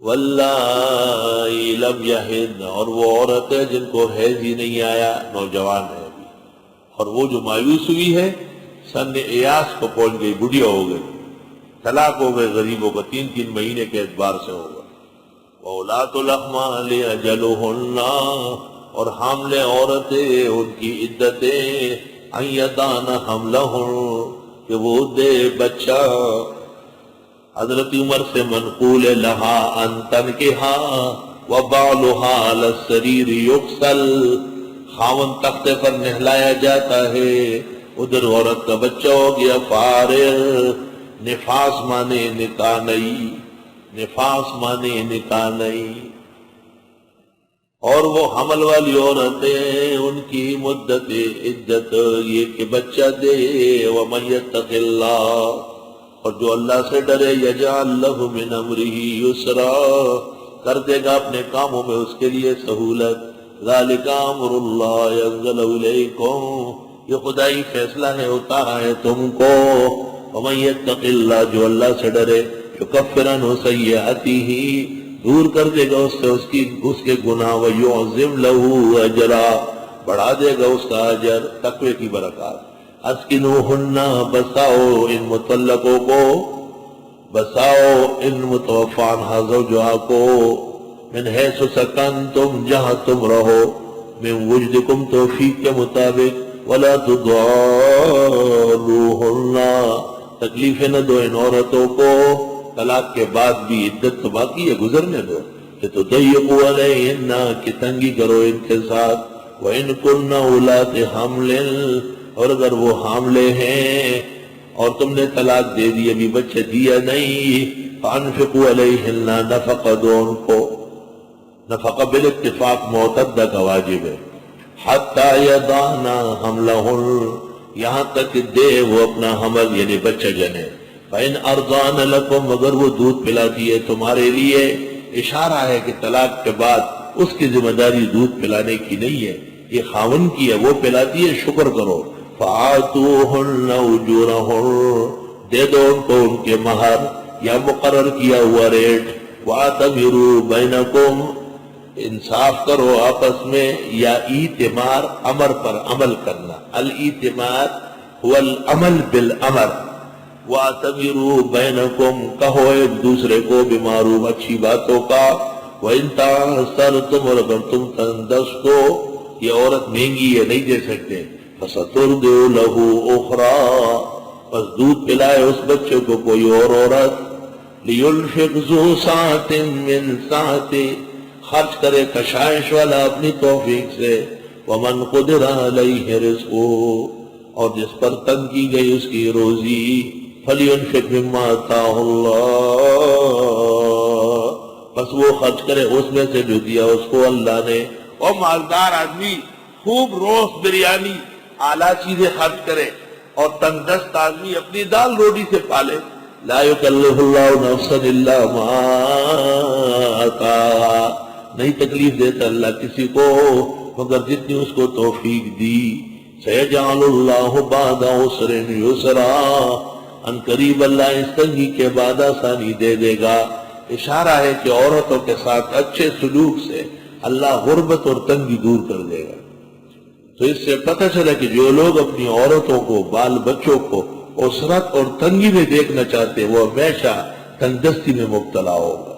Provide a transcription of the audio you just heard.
واللائی لم یحضن، اور وہ عورت ہے جن کو حیض ہی نہیں آیا، نوجوان ہے ابھی، اور وہ جو مایوس ہوئی ہے سن ایاس کو پہنچ گئی، بڑھیا ہو گئی، طلاق ہو گئے غریبوں کا 3 مہینے کے اعتبار سے ہوگا۔ وَأُولَاتُ الْأَحْمَالِ أَجَلُهُنَّ، اور حاملے عورتیں ان کی عدتیں، أَن يَضَعْنَ حَمْلَهُنَّ، کہ وہ دے بچہ۔ حضرت عمر سے منقول ہے لہا ان تنکہا وبعلها علی السریر یغسل، خاون تختے پر نہلایا جاتا ہے، ادھر عورت کا بچہ ہو گیا فارغ، نفاس مانے نکاح نہیں، نفاس مانے نکاح نہیں۔ اور وہ حمل والی عورتیں ان کی مدت عدت یہ کہ بچہ دے، ومن یتق اللہ، اور جو اللہ سے ڈرے، یجعل لہ من امرہ یسرا، کر دے گا اپنے کاموں میں اس کے لیے سہولت۔ ذالک امر اللہ انزل الیکم، یہ خدائی فیصلہ ہے اتارا ہے تم کو۔ ومن یتق اللہ، جو اللہ سے ڈرے، یکفر عنہ سیئاتہ، دور کر دے گا اس سے اس کے گناہ، ویعظم لہ اجرا، بڑھا دے گا اس کا اجر، تقوی کی برکات۔ اسکنوہن، بساؤ ان مطلقوں کو، بساؤ ان متوفی عنہا زوجہا کو، من حیث سکنتم، جہاں تم رہو، من وجدکم، توفیق کے مطابق، ولا تضاروہن، تکلیفیں نہ دو ان عورتوں کو، طلاق کے بعد بھی عدت تو باقی ہے، گزرنے دو، کہ تضیقوا علیہن، کہ تنگی کرو ان کے ساتھ، وَإِن كُنَّ أُولَاتِ حَمْلٍ، اور اگر وہ حاملے ہیں اور تم نے طلاق دے دی، ابھی بچہ دیا نہیں، فَأَنفِقُوا عَلَيْهِنَّ، نفقہ دو ان کو، نفقہ بالاتفاق معتدہ کا واجب ہے، حَتَّى يَضَعْنَ حَمْلَهُنَّ، یہاں تک کہ دے وہ اپنا حمل یعنی بچہ جنے۔ فَإِنْ أَرْضَعْنَ لَكُمْ، اگر وہ دودھ پلاتی ہے تمہارے لیے، اشارہ ہے کہ طلاق کے بعد اس کی ذمہ داری دودھ پلانے کی نہیں ہے، یہ خاون کی ہے، وہ پلاتی ہے، شکر کرو۔ فَآتُوهُنَّ أُجُورَهُنَّ، دے دو ان کو ان کے مہر یا مقرر کیا ہوا ریٹ۔ وَاعْتَمِرُوا بَيْنَكُمْ، انصاف کرو آپس میں، یا ایتمار، امر پر عمل کرنا، الایتمار هو العمل بالامر۔ وَاعْتَمِرُوا بَيْنَكُمْ، کہو ایک دوسرے کو بمعروف، اچھی باتوں کا۔ وَإِن تَعْسَرْتُمْ، اور اگر تم تندرست ہو، یہ عورت مہنگی ہے نہیں دے سکتے، فَسَتُرْضِعُ لَهُ أُخْرَىٰ، پس دودھ پلائے اس بچے کو کوئی اور عورت۔ لِيُنْفِقْ ذُو سَعَةٍ مِّن سَعَتِهِ، خرچ کرے کشائش والا اپنی توفیق سے۔ وَمَنْ قُدِرَ عَلَيْهِ رِزْقُهُ، اور جس پر تنگ کی گئی اس کی روزی، فَلْيُنْفِقْ مِمَّا آتَاهُ اللَّهُ، بس وہ خرچ کرے اس میں سے جو دیا اس کو اللہ نے۔ اور مالدار آدمی خوب روس بریانی اعلیٰ چیزیں خرچ کرے، اور تندرست آدمی اپنی دال روٹی سے پالے۔ لا یکلف اللہ نفسا الا ما آتاہا، نہیں تکلیف دیتا اللہ کسی کو مگر جتنی اس کو توفیق دی۔ سیجعل اللہ بعد عسر یسرا، ان قریب اللہ اس تنگی کے بعد آسانی دے دے گا۔ اشارہ ہے کہ عورتوں کے ساتھ اچھے سلوک سے اللہ غربت اور تنگی دور کر دے گا۔ تو اس سے پتہ چلا کہ جو لوگ اپنی عورتوں کو، بال بچوں کو اسرت اور تنگی میں دیکھنا چاہتے ہیں، وہ ہمیشہ تندرستی میں مبتلا ہوگا۔